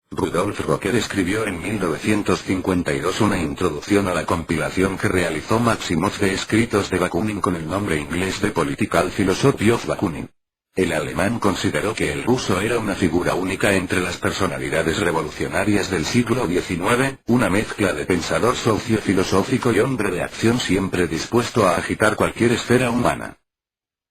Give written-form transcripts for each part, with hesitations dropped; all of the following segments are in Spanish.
Rudolf Rocker escribió en 1952 una introducción a la compilación que realizó Maximov de escritos de Bakunin con el nombre inglés de Political Philosophy of Bakunin. El alemán consideró que el ruso era una figura única entre las personalidades revolucionarias del siglo XIX, una mezcla de pensador sociofilosófico y hombre de acción siempre dispuesto a agitar cualquier esfera humana.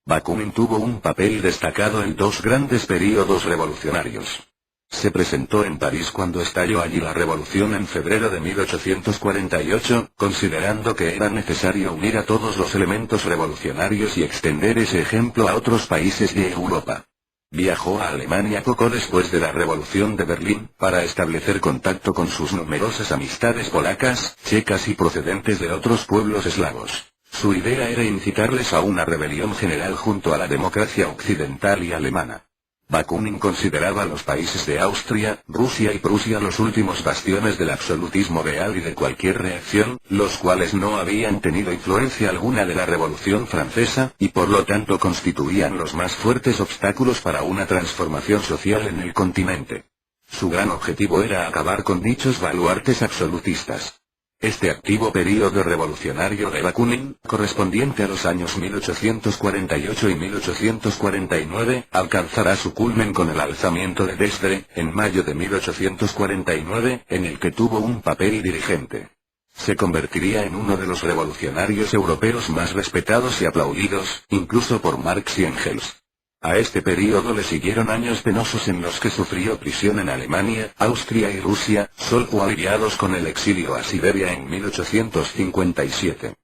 Bakunin tuvo un papel destacado en dos grandes períodos revolucionarios. Se presentó en París cuando estalló allí la revolución en febrero de 1848, considerando que era necesario unir a todos los elementos revolucionarios y extender ese ejemplo a otros países de Europa. Viajó a Alemania poco después de la Revolución de Berlín, para establecer contacto con sus numerosas amistades polacas, checas y procedentes de otros pueblos eslavos. Su idea era incitarles a una rebelión general junto a la democracia occidental y alemana. Bakunin consideraba a los países de Austria, Rusia y Prusia los últimos bastiones del absolutismo real y de cualquier reacción, los cuales no habían tenido influencia alguna de la Revolución Francesa, y por lo tanto constituían los más fuertes obstáculos para una transformación social en el continente. Su gran objetivo era acabar con dichos baluartes absolutistas. Este activo período revolucionario de Bakunin, correspondiente a los años 1848 y 1849, alcanzará su culmen con el alzamiento de Dresde, en mayo de 1849, en el que tuvo un papel dirigente. Se convertiría en uno de los revolucionarios europeos más respetados y aplaudidos, incluso por Marx y Engels. A este período le siguieron años penosos en los que sufrió prisión en Alemania, Austria y Rusia, solo aliviados con el exilio a Siberia en 1857.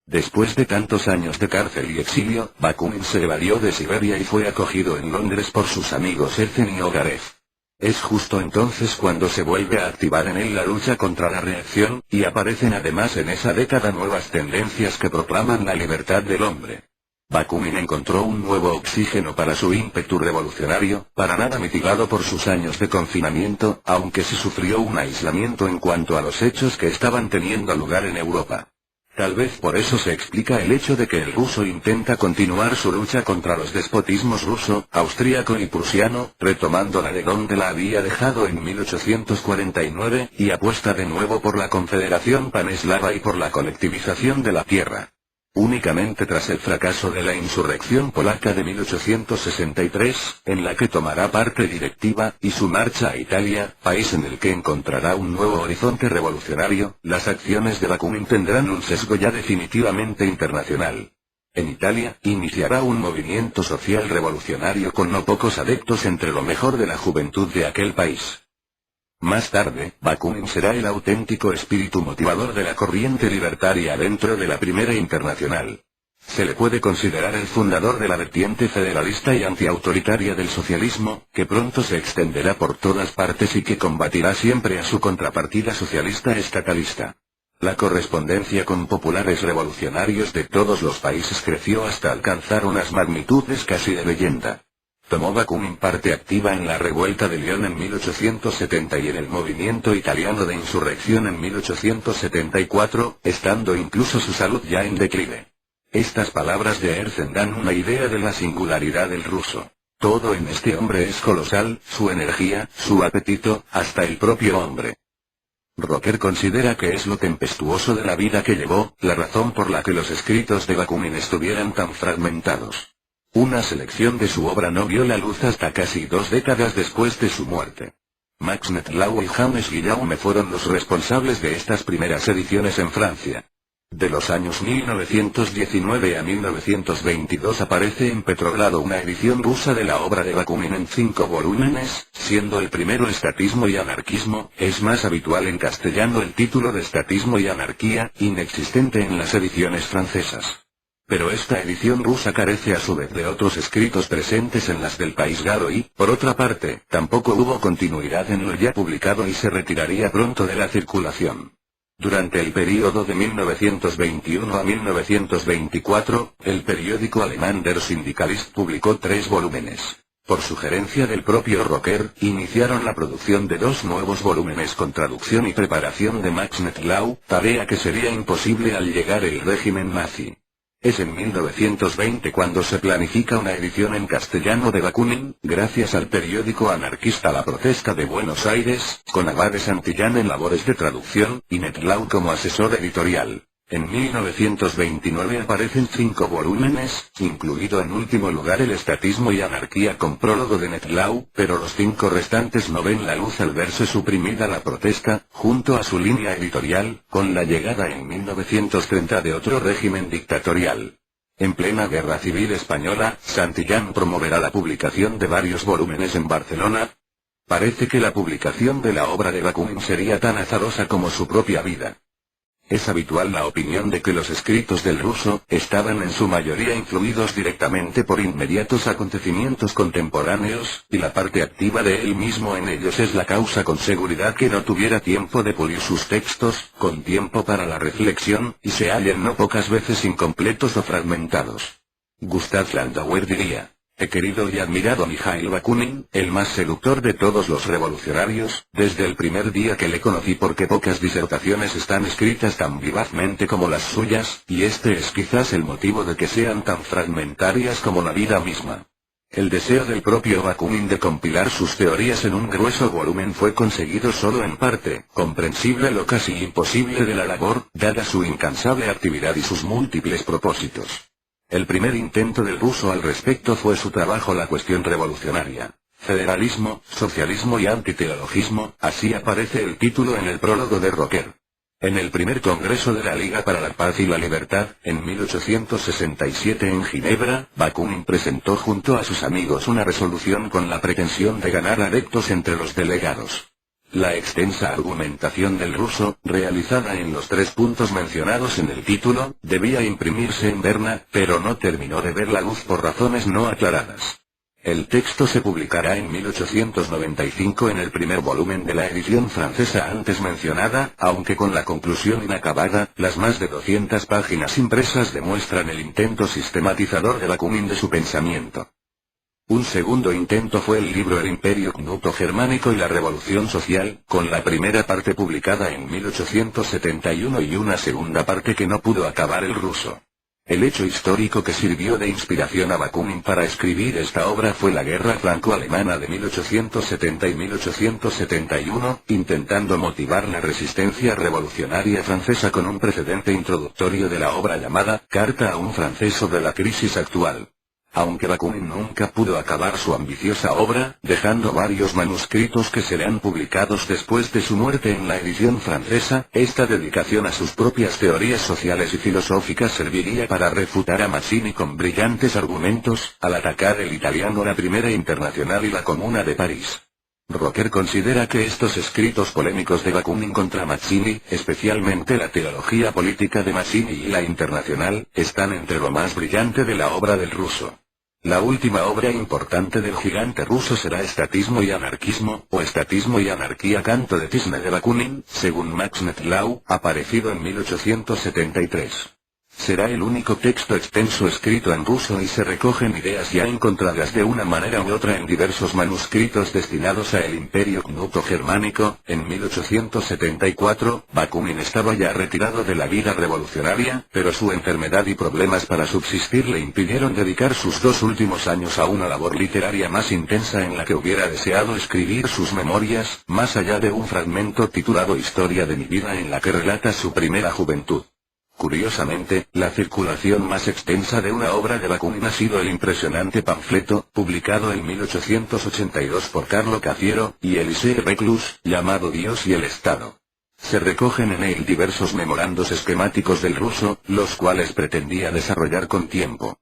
Después de tantos años de cárcel y exilio, Bakunin se evadió de Siberia y fue acogido en Londres por sus amigos Herzen y Ogarev. Es justo entonces cuando se vuelve a activar en él la lucha contra la reacción, y aparecen además en esa década nuevas tendencias que proclaman la libertad del hombre. Bakunin encontró un nuevo oxígeno para su ímpetu revolucionario, para nada mitigado por sus años de confinamiento, aunque sí sufrió un aislamiento en cuanto a los hechos que estaban teniendo lugar en Europa. Tal vez por eso se explica el hecho de que el ruso intenta continuar su lucha contra los despotismos ruso, austríaco y prusiano, retomándola de donde la había dejado en 1849, y apuesta de nuevo por la confederación paneslava y por la colectivización de la tierra. Únicamente tras el fracaso de la insurrección polaca de 1863, en la que tomará parte directiva, y su marcha a Italia, país en el que encontrará un nuevo horizonte revolucionario, las acciones de Bakunin tendrán un sesgo ya definitivamente internacional. En Italia, iniciará un movimiento social revolucionario con no pocos adeptos entre lo mejor de la juventud de aquel país. Más tarde, Bakunin será el auténtico espíritu motivador de la corriente libertaria dentro de la Primera Internacional. Se le puede considerar el fundador de la vertiente federalista y antiautoritaria del socialismo, que pronto se extenderá por todas partes y que combatirá siempre a su contrapartida socialista estatalista. La correspondencia con populares revolucionarios de todos los países creció hasta alcanzar unas magnitudes casi de leyenda. Tomó Bakunin parte activa en la revuelta de León en 1870 y en el movimiento italiano de insurrección en 1874, estando incluso su salud ya en declive. Estas palabras de Herzen dan una idea de la singularidad del ruso. Todo en este hombre es colosal, su energía, su apetito, hasta el propio hombre. Rocker considera que es lo tempestuoso de la vida que llevó, la razón por la que los escritos de Bakunin estuvieran tan fragmentados. Una selección de su obra no vio la luz hasta casi 2 décadas después de su muerte. Max Nettlau y James Guillaume fueron los responsables de estas primeras ediciones en Francia. De los años 1919 a 1922 aparece en Petrogrado una edición rusa de la obra de Bakunin en 5 volúmenes, siendo el primero Estatismo y Anarquismo. Es más habitual en castellano el título de Estatismo y Anarquía, inexistente en las ediciones francesas. Pero esta edición rusa carece a su vez de otros escritos presentes en las del país galo y, por otra parte, tampoco hubo continuidad en lo ya publicado y se retiraría pronto de la circulación. Durante el período de 1921 a 1924, el periódico alemán Der Syndikalist publicó 3 volúmenes. Por sugerencia del propio Rocker, iniciaron la producción de 2 nuevos volúmenes con traducción y preparación de Max Nettlau, tarea que sería imposible al llegar el régimen nazi. Es en 1920 cuando se planifica una edición en castellano de Bakunin, gracias al periódico anarquista La Protesta de Buenos Aires, con Abade Santillán en labores de traducción, y Netlau como asesor editorial. En 1929 aparecen 5 volúmenes, incluido en último lugar El estatismo y anarquía con prólogo de Netlau, pero los 5 restantes no ven la luz al verse suprimida La Protesta, junto a su línea editorial, con la llegada en 1930 de otro régimen dictatorial. En plena Guerra Civil Española, Santillán promoverá la publicación de varios volúmenes en Barcelona. Parece que la publicación de la obra de Bakunin sería tan azarosa como su propia vida. Es habitual la opinión de que los escritos del ruso estaban en su mayoría influidos directamente por inmediatos acontecimientos contemporáneos, y la parte activa de él mismo en ellos es la causa con seguridad que no tuviera tiempo de pulir sus textos, con tiempo para la reflexión, y se hallen no pocas veces incompletos o fragmentados. Gustav Landauer diría: he querido y admirado a Mijaíl Bakunin, el más seductor de todos los revolucionarios, desde el primer día que le conocí porque pocas disertaciones están escritas tan vivazmente como las suyas, y este es quizás el motivo de que sean tan fragmentarias como la vida misma. El deseo del propio Bakunin de compilar sus teorías en un grueso volumen fue conseguido solo en parte, comprensible lo casi imposible de la labor, dada su incansable actividad y sus múltiples propósitos. El primer intento del ruso al respecto fue su trabajo La cuestión revolucionaria. Federalismo, socialismo y antiteologismo, así aparece el título en el prólogo de Rocker. En el primer Congreso de la Liga para la Paz y la Libertad, en 1867 en Ginebra, Bakunin presentó junto a sus amigos una resolución con la pretensión de ganar adeptos entre los delegados. La extensa argumentación del ruso, realizada en los 3 puntos mencionados en el título, debía imprimirse en Berna, pero no terminó de ver la luz por razones no aclaradas. El texto se publicará en 1895 en el primer volumen de la edición francesa antes mencionada, aunque con la conclusión inacabada. Las más de 200 páginas impresas demuestran el intento sistematizador de Bakunin de su pensamiento. Un segundo intento fue el libro El Imperio Knuto-Germánico y la Revolución Social, con la primera parte publicada en 1871 y una segunda parte que no pudo acabar el ruso. El hecho histórico que sirvió de inspiración a Bakunin para escribir esta obra fue la Guerra Franco-Alemana de 1870 y 1871, intentando motivar la resistencia revolucionaria francesa con un precedente introductorio de la obra llamada Carta a un francés sobre la crisis actual. Aunque Bakunin nunca pudo acabar su ambiciosa obra, dejando varios manuscritos que serán publicados después de su muerte en la edición francesa, esta dedicación a sus propias teorías sociales y filosóficas serviría para refutar a Mazzini con brillantes argumentos, al atacar el italiano la Primera Internacional y la Comuna de París. Rocker considera que estos escritos polémicos de Bakunin contra Mazzini, especialmente la teología política de Mazzini y la Internacional, están entre lo más brillante de la obra del ruso. La última obra importante del gigante ruso será Estatismo y anarquismo, o Estatismo y anarquía canto de cisne de Bakunin, según Max Netlau, aparecido en 1873. Será el único texto extenso escrito en ruso y se recogen ideas ya encontradas de una manera u otra en diversos manuscritos destinados a el Imperio Knuto-Germánico. En 1874, Bakunin estaba ya retirado de la vida revolucionaria, pero su enfermedad y problemas para subsistir le impidieron dedicar sus 2 últimos años a una labor literaria más intensa en la que hubiera deseado escribir sus memorias, más allá de un fragmento titulado Historia de mi vida en la que relata su primera juventud. Curiosamente, la circulación más extensa de una obra de Bakunin ha sido el impresionante panfleto, publicado en 1882 por Carlo Cafiero y Elisée Reclus, llamado Dios y el Estado. Se recogen en él diversos memorandos esquemáticos del ruso, los cuales pretendía desarrollar con tiempo.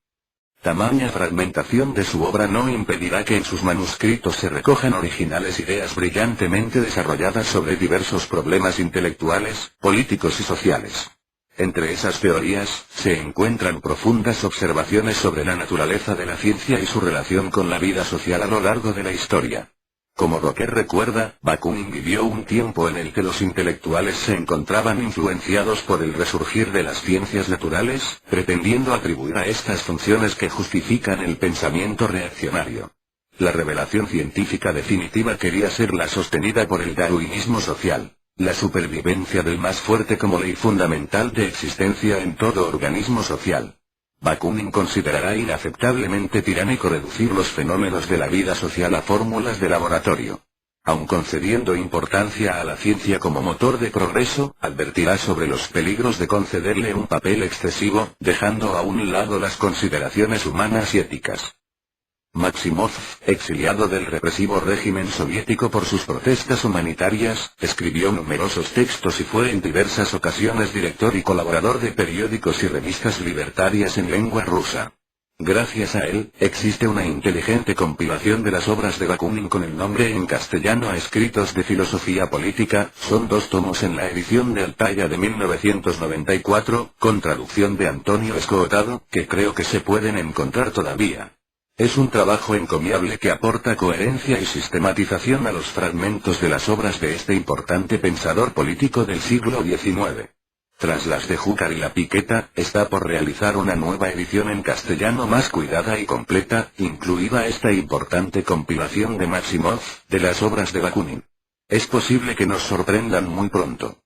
Tamaña fragmentación de su obra no impedirá que en sus manuscritos se recojan originales ideas brillantemente desarrolladas sobre diversos problemas intelectuales, políticos y sociales. Entre esas teorías, se encuentran profundas observaciones sobre la naturaleza de la ciencia y su relación con la vida social a lo largo de la historia. Como Rocker recuerda, Bakunin vivió un tiempo en el que los intelectuales se encontraban influenciados por el resurgir de las ciencias naturales, pretendiendo atribuir a estas funciones que justifican el pensamiento reaccionario. La revelación científica definitiva quería ser la sostenida por el darwinismo social. La supervivencia del más fuerte como ley fundamental de existencia en todo organismo social. Bakunin considerará inaceptablemente tiránico reducir los fenómenos de la vida social a fórmulas de laboratorio. Aun concediendo importancia a la ciencia como motor de progreso, advertirá sobre los peligros de concederle un papel excesivo, dejando a un lado las consideraciones humanas y éticas. Maximov, exiliado del represivo régimen soviético por sus protestas humanitarias, escribió numerosos textos y fue en diversas ocasiones director y colaborador de periódicos y revistas libertarias en lengua rusa. Gracias a él, existe una inteligente compilación de las obras de Bakunin con el nombre en castellano a Escritos de Filosofía Política, son 2 tomos en la edición de Altaya de 1994, con traducción de Antonio Escootado, que creo que se pueden encontrar todavía. Es un trabajo encomiable que aporta coherencia y sistematización a los fragmentos de las obras de este importante pensador político del siglo XIX. Tras las de Júcar y La Piqueta, está por realizar una nueva edición en castellano más cuidada y completa, incluida esta importante compilación de Maximov, de las obras de Bakunin. Es posible que nos sorprendan muy pronto.